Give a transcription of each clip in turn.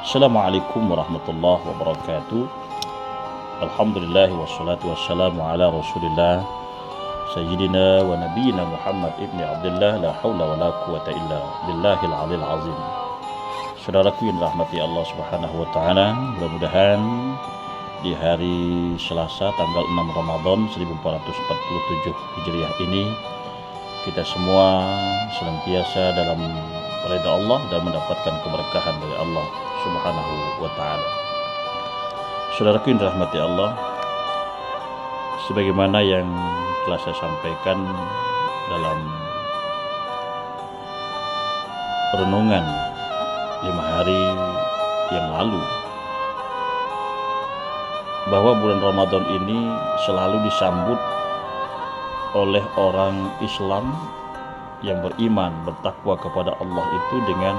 Assalamualaikum warahmatullahi wabarakatuh. Alhamdulillah wassalatu wassalamu ala rasulillah Sayyidina wa nabiyina Muhammad ibni Abdullah, la hawla wa la quwata illa billahil alil azim. Saudaraku yang dirahmati Allah subhanahu wa ta'ala, mudah-mudahan di hari Selasa tanggal 6 Ramadan 1447 Hijriah ini kita semua senantiasa dalam ridha Allah dan mendapatkan keberkahan dari Allah subhanahu wa ta'ala. Saudaraku yang dirahmati Allah, sebagaimana yang telah saya sampaikan dalam renungan 5 hari yang lalu, bahwa bulan Ramadan ini selalu disambut oleh orang Islam yang beriman, bertakwa kepada Allah itu dengan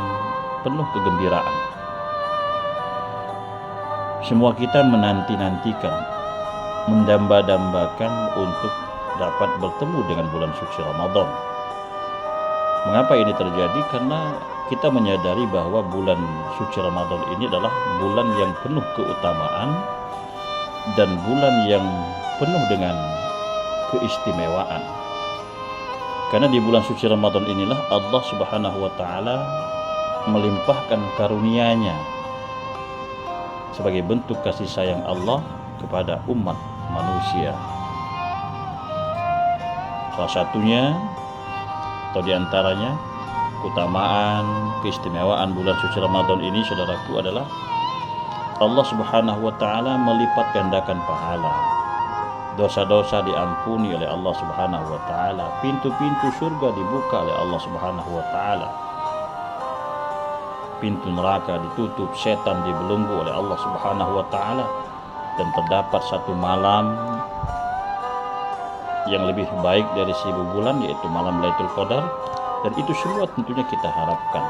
penuh kegembiraan. Semua kita menanti-nantikan, mendamba-dambakan untuk dapat bertemu dengan bulan suci Ramadan. Mengapa ini terjadi? Karena kita menyadari bahwa bulan suci Ramadan ini adalah bulan yang penuh keutamaan dan bulan yang penuh dengan keistimewaan. Karena di bulan suci Ramadan inilah Allah subhanahu wa ta'ala melimpahkan karunia-Nya sebagai bentuk kasih sayang Allah kepada umat manusia. Salah satunya atau diantaranya keutamaan, keistimewaan bulan suci Ramadan ini, saudaraku, adalah Allah subhanahu wa ta'ala melipat gandakan pahala. Dosa-dosa diampuni oleh Allah subhanahu wa ta'ala. Pintu-pintu surga dibuka oleh Allah subhanahu wa ta'ala. Pintu neraka ditutup, setan dibelenggu oleh Allah subhanahu wa ta'ala. Dan terdapat satu malam yang lebih baik dari 1000 bulan, yaitu malam Lailatul Qadar. Dan itu semua tentunya kita harapkan.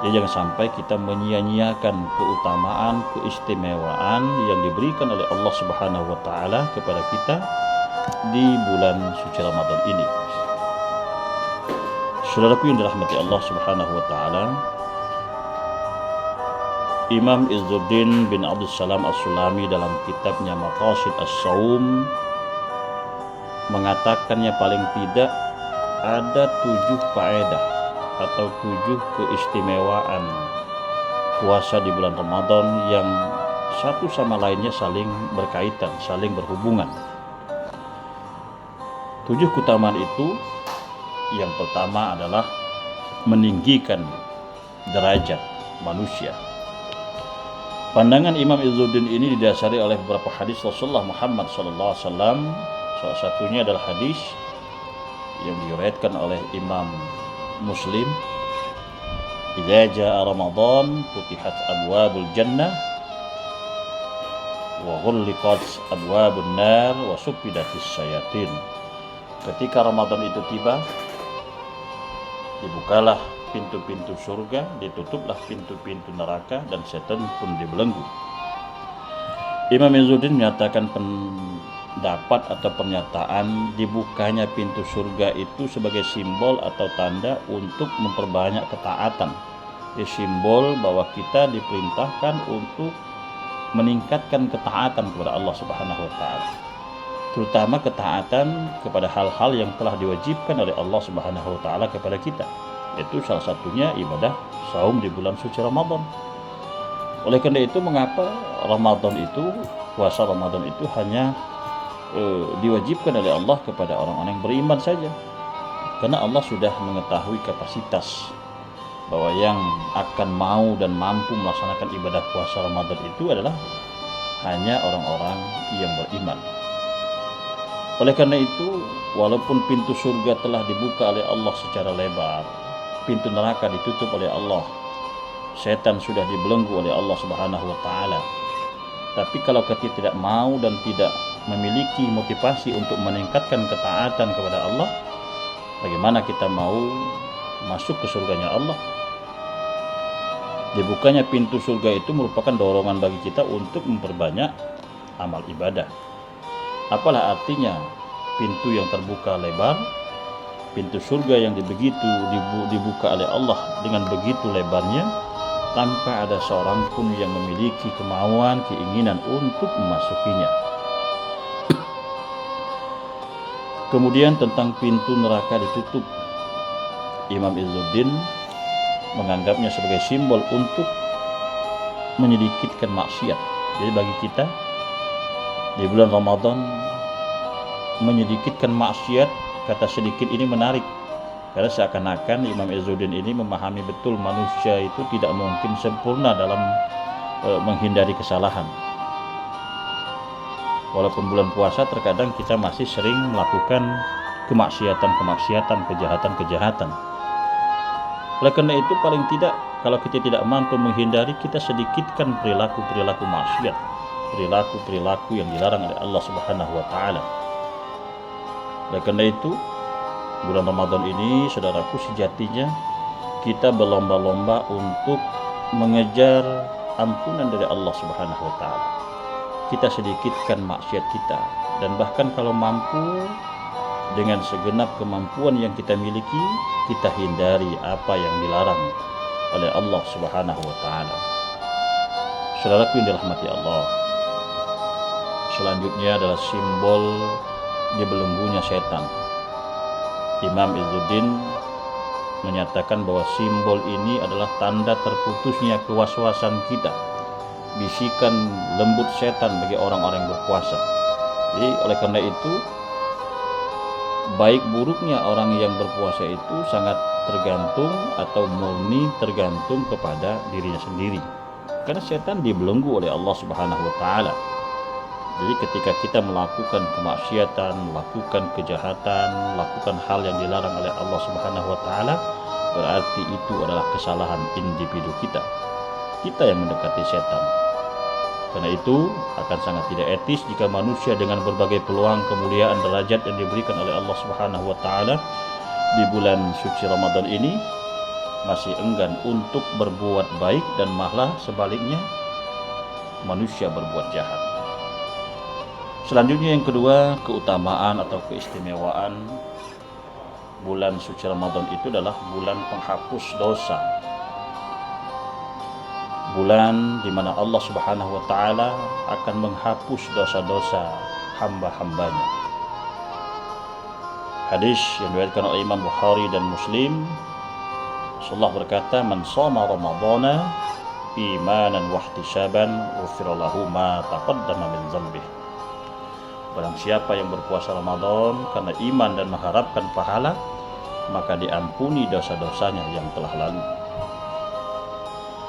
Jadi jangan sampai kita menyia-nyiakan keutamaan, keistimewaan yang diberikan oleh Allah subhanahu wa ta'ala kepada kita di bulan suci Ramadan ini. Saudaraku yang dirahmati Allah subhanahu wa ta'ala, Imam Izzuddin bin Abdul Salam As-Sulami dalam kitabnya Maqasid As-Saum mengatakannya paling tidak ada 7 faedah atau 7 keistimewaan puasa di bulan Ramadan yang satu sama lainnya saling berkaitan, saling berhubungan. 7 keutamaan itu, yang pertama adalah meninggikan derajat manusia. Pandangan Imam Izzuddin ini didasari oleh beberapa hadis Rasulullah Muhammad SAW. Salah satunya adalah hadis yang diriwayatkan oleh Imam Muslim, "Idza jaa Ramadan futihat abwabul jannah wa ghulliqat abwabun nar wa suffidatis syayatin." Ketika Ramadan itu tiba, dibukalah pintu-pintu surga, ditutuplah pintu-pintu neraka, dan setan pun dibelenggu. Imam Izzuddin menyatakan pendapat atau pernyataan dibukanya pintu surga itu sebagai simbol atau tanda untuk memperbanyak ketaatan. Ini simbol bahwa kita diperintahkan untuk meningkatkan ketaatan kepada Allah subhanahu wa ta'ala, terutama ketaatan kepada hal-hal yang telah diwajibkan oleh Allah subhanahu wa ta'ala kepada kita, yaitu salah satunya ibadah saum di bulan suci Ramadan. Oleh karena itu, mengapa Ramadan itu, puasa Ramadan itu hanya diwajibkan oleh Allah kepada orang-orang yang beriman saja? Karena Allah sudah mengetahui kapasitas bahwa yang akan mau dan mampu melaksanakan ibadah puasa Ramadan itu adalah hanya orang-orang yang beriman. Oleh karena itu, walaupun pintu surga telah dibuka oleh Allah secara lebar, pintu neraka ditutup oleh Allah, setan sudah dibelenggu oleh Allah subhanahu wa ta'ala, tapi kalau kita tidak mau dan tidak memiliki motivasi untuk meningkatkan ketaatan kepada Allah, bagaimana kita mau masuk ke surganya Allah? Dibukanya pintu surga itu merupakan dorongan bagi kita untuk memperbanyak amal ibadah. Apalah artinya pintu yang terbuka lebar, pintu surga yang dibuka oleh Allah dengan begitu lebarnya, tanpa ada seorang pun yang memiliki kemauan, keinginan untuk memasukinya. Kemudian tentang pintu neraka ditutup, Imam Izzuddin menganggapnya sebagai simbol untuk menyedikitkan maksiat. Jadi bagi kita di bulan Ramadan menyedikitkan maksiat, kata sedikit ini menarik, karena seakan-akan Imam Izzuddin ini memahami betul manusia itu tidak mungkin sempurna dalam menghindari kesalahan. Walaupun bulan puasa terkadang kita masih sering melakukan kemaksiatan, kejahatan. Oleh karena itu paling tidak kalau kita tidak mampu menghindari, kita sedikitkan perilaku maksiat, perilaku yang dilarang oleh Allah Subhanahu wa taala. Oleh karena itu bulan Ramadan ini, saudaraku, sejatinya kita berlomba-lomba untuk mengejar ampunan dari Allah Subhanahu wa taala. Kita sedikitkan maksiat kita, dan bahkan kalau mampu dengan segenap kemampuan yang kita miliki, kita hindari apa yang dilarang oleh Allah Subhanahu wa taala. Saudaraku yang dirahmati Allah, selanjutnya adalah simbol dibelenggunya setan. Imam Izzuddin menyatakan bahwa simbol ini adalah tanda terputusnya kewaswasan kita, bisikan lembut setan bagi orang-orang yang berpuasa. Jadi oleh karena itu, baik buruknya orang yang berpuasa itu sangat tergantung atau murni tergantung kepada dirinya sendiri. Karena setan dibelenggu oleh Allah Subhanahu wa taala. Jadi ketika kita melakukan kemaksiatan, melakukan kejahatan, melakukan hal yang dilarang oleh Allah Subhanahu wa taala, berarti itu adalah kesalahan individu kita. Kita yang mendekati setan. Karena itu akan sangat tidak etis jika manusia dengan berbagai peluang kemuliaan derajat yang diberikan oleh Allah Subhanahu wa taala di bulan suci Ramadan ini masih enggan untuk berbuat baik, dan malah sebaliknya manusia berbuat jahat. Selanjutnya yang kedua, keutamaan atau keistimewaan bulan suci Ramadan itu adalah bulan penghapus dosa. Bulan di mana Allah Subhanahu wa taala akan menghapus dosa-dosa hamba-hambanya. Hadis yang diriwayatkan oleh Imam Bukhari dan Muslim, Rasulullah berkata, "Man shoma Ramadhana imanan wa ihtisaban, ghufira lahu ma taqaddama min dzambihi." Barang siapa yang berpuasa Ramadan karena iman dan mengharapkan pahala, maka diampuni dosa-dosanya yang telah lalu.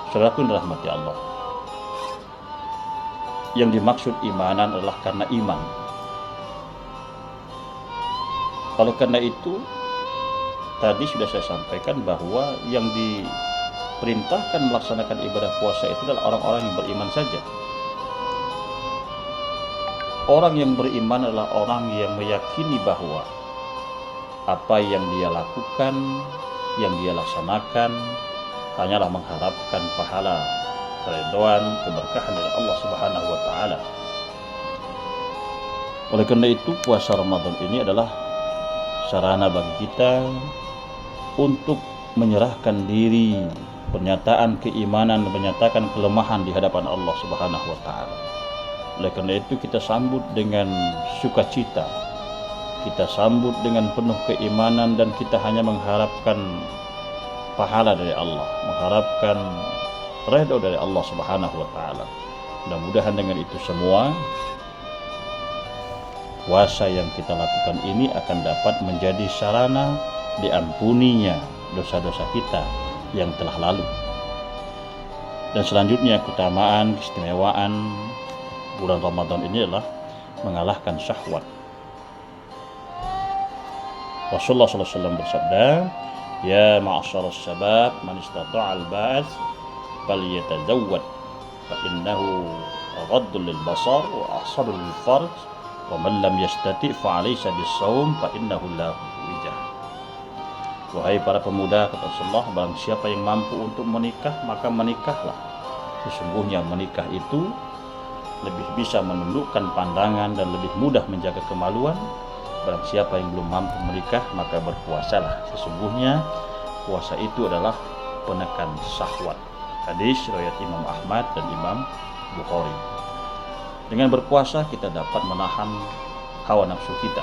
Saudaraku yang dirahmati Allah, yang dimaksud imanan adalah karena iman. Oleh karena itu, tadi sudah saya sampaikan bahwa yang diperintahkan melaksanakan ibadah puasa itu adalah orang-orang yang beriman saja. Orang yang beriman adalah orang yang meyakini bahwa apa yang dia lakukan, yang dia laksanakan hanyalah mengharapkan pahala, keridhaan, keberkahan dari Allah Subhanahu wa taala. Oleh karena itu, puasa Ramadan ini adalah sarana bagi kita untuk menyerahkan diri, pernyataan keimanan, menyatakan kelemahan di hadapan Allah Subhanahu wa taala. Oleh karena itu kita sambut dengan sukacita, kita sambut dengan penuh keimanan, dan kita hanya mengharapkan pahala dari Allah, mengharapkan ridho dari Allah Subhanahu wa taala. Mudah-mudahan dengan itu semua, puasa yang kita lakukan ini akan dapat menjadi sarana diampuninya dosa-dosa kita yang telah lalu. Dan selanjutnya, keutamaan, keistimewaan bulan Ramadan ini adalah mengalahkan syahwat. Rasulullah SAW bersabda, "Ya ma'asyaras syabab, man istata'al ba'ats falyatazawwad, fa innahu aghaddu lil basar wa ahsanu lil farj, wa man lam yastati' fa 'alaysa bis-shaum fa innahu lahu wijah." Wahai para pemuda, kata Rasulullah, barang siapa yang mampu untuk menikah, maka menikahlah. Sesungguhnya menikah itu lebih bisa menundukkan pandangan dan lebih mudah menjaga kemaluan. Barang siapa yang belum mampu menikah, maka berpuasalah. Sesungguhnya puasa itu adalah penekan syahwat. Hadis riwayat Imam Ahmad dan Imam Bukhari. Dengan berpuasa kita dapat menahan hawa nafsu kita,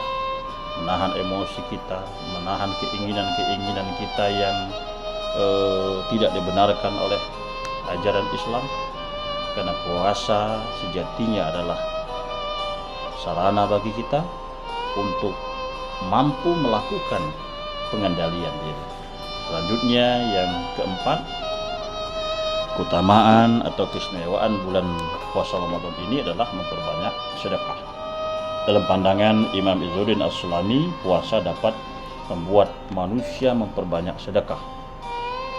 menahan emosi kita, menahan keinginan-keinginan kita yang tidak dibenarkan oleh ajaran Islam. Karena puasa sejatinya adalah sarana bagi kita untuk mampu melakukan pengendalian diri. Selanjutnya yang keempat, keutamaan atau keistimewaan bulan puasa Ramadan ini adalah memperbanyak sedekah. Dalam pandangan Imam Izzuddin As-Sulami, puasa dapat membuat manusia memperbanyak sedekah.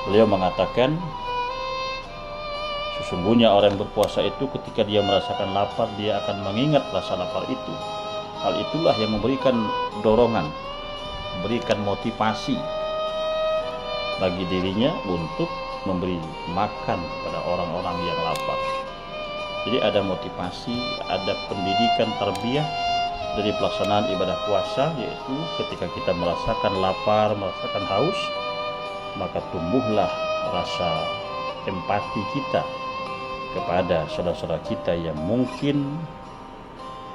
Beliau mengatakan, sesungguhnya orang yang berpuasa itu ketika dia merasakan lapar, dia akan mengingat rasa lapar itu. Hal itulah yang memberikan dorongan, memberikan motivasi bagi dirinya untuk memberi makan kepada orang-orang yang lapar. Jadi ada motivasi, ada pendidikan tarbiyah dari pelaksanaan ibadah puasa, yaitu ketika kita merasakan lapar, merasakan haus, maka tumbuhlah rasa empati kita kepada saudara-saudara kita yang mungkin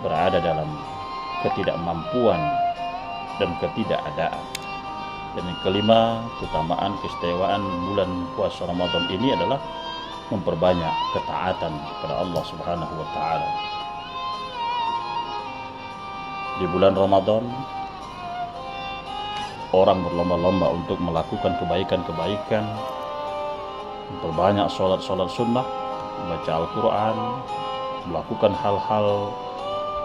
berada dalam ketidakmampuan dan ketidakadaan. Dan yang kelima, keutamaan keistimewaan bulan puasa Ramadan ini adalah memperbanyak ketaatan kepada Allah Subhanahu wa taala. Di bulan Ramadan, orang berlomba-lomba untuk melakukan kebaikan-kebaikan, memperbanyak sholat-sholat sunnah, membaca Al-Quran, melakukan hal-hal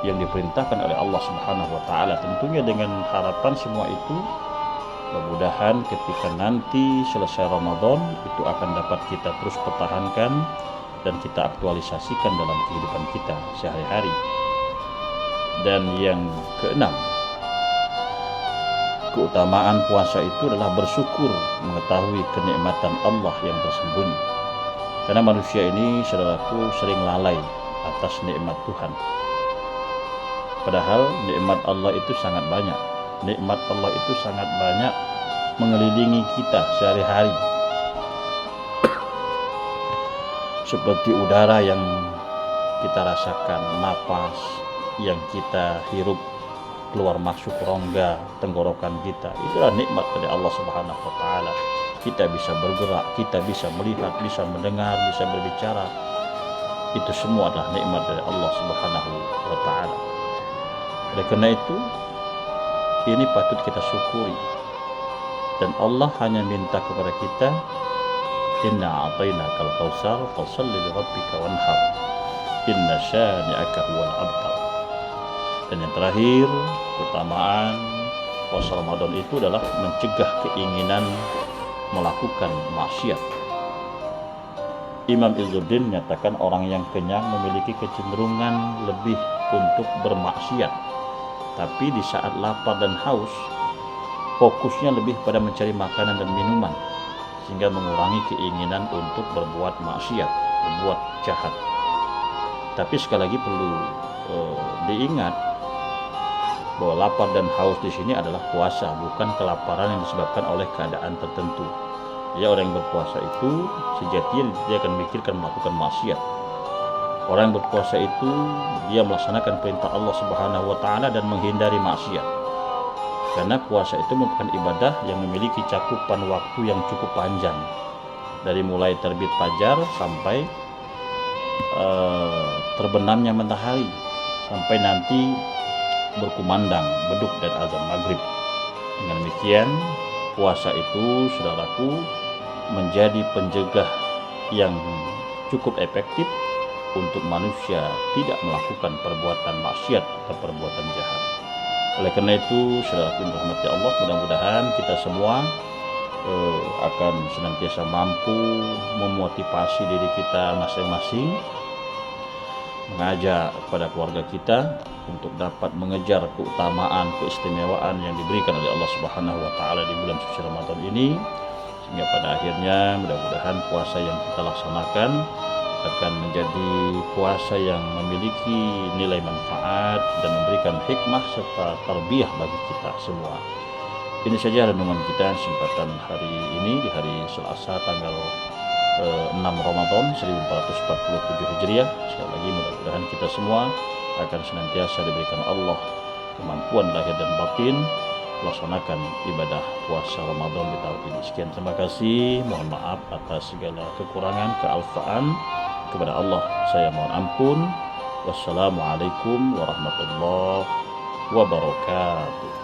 yang diperintahkan oleh Allah Subhanahu wa taala, tentunya dengan harapan semua itu mudah-mudahan ketika nanti selesai Ramadan itu akan dapat kita terus pertahankan dan kita aktualisasikan dalam kehidupan kita sehari-hari. Dan yang keenam, keutamaan puasa itu adalah bersyukur mengetahui kenikmatan Allah yang tersembunyi. Karena manusia ini, saudaraku, sering lalai atas nikmat Tuhan. Padahal nikmat Allah itu sangat banyak. Nikmat Allah itu sangat banyak mengelilingi kita sehari-hari. Seperti udara yang kita rasakan, napas yang kita hirup keluar masuk rongga tenggorokan kita, itulah nikmat dari Allah Subhanahu wa taala. Kita bisa bergerak, kita bisa melihat, bisa mendengar, bisa berbicara. Itu semua adalah nikmat dari Allah Subhanahu wa taala. Oleh karena itu, ini patut kita syukuri. Dan Allah hanya minta kepada kita, inna a'tainakal kautsar fashalli li rabbika wanhar inna syani'aka huwal abtar. Dan yang terakhir, keutamaan puasa Ramadan itu adalah mencegah keinginan melakukan maksiat. Imam Izzuddin menyatakan orang yang kenyang memiliki kecenderungan lebih untuk bermaksiat, tapi di saat lapar dan haus fokusnya lebih pada mencari makanan dan minuman, sehingga mengurangi keinginan untuk berbuat maksiat, berbuat jahat. Tapi sekali lagi perlu diingat bahwa lapar dan haus di sini adalah puasa, bukan kelaparan yang disebabkan oleh keadaan tertentu. Ya, orang yang berpuasa itu sejatinya dia akan memikirkan melakukan maksiat. Orang yang berpuasa itu dia melaksanakan perintah Allah Subhanahu wa taala dan menghindari maksiat. Karena puasa itu merupakan ibadah yang memiliki cakupan waktu yang cukup panjang, dari mulai terbit fajar sampai terbenamnya matahari, sampai nanti berkumandang beduk dan azan maghrib. Dengan demikian, puasa itu, saudaraku, menjadi penjegah yang cukup efektif untuk manusia tidak melakukan perbuatan maksiat atau perbuatan jahat. Oleh karena itu, saudaraku yang dirahmati Allah, mudah-mudahan kita semua akan senantiasa mampu memotivasi diri kita masing-masing, mengajak kepada keluarga kita untuk dapat mengejar keutamaan, keistimewaan yang diberikan oleh Allah Subhanahu wa taala di bulan suci Ramadan ini, sehingga pada akhirnya mudah-mudahan puasa yang kita laksanakan akan menjadi puasa yang memiliki nilai manfaat dan memberikan hikmah serta tarbiyah bagi kita semua. Ini saja renungan kita kesempatan hari ini, di hari Selasa tanggal 6 Ramadan 1447 Hijriah. Sekali lagi mudah-mudahan kita semua akan senantiasa diberikan Allah kemampuan lahir dan batin melaksanakan ibadah puasa Ramadan di tahun ini. Sekian, terima kasih. Mohon maaf atas segala kekurangan, kealfaan. Kepada Allah saya mohon ampun. Wassalamualaikum warahmatullahi wabarakatuh.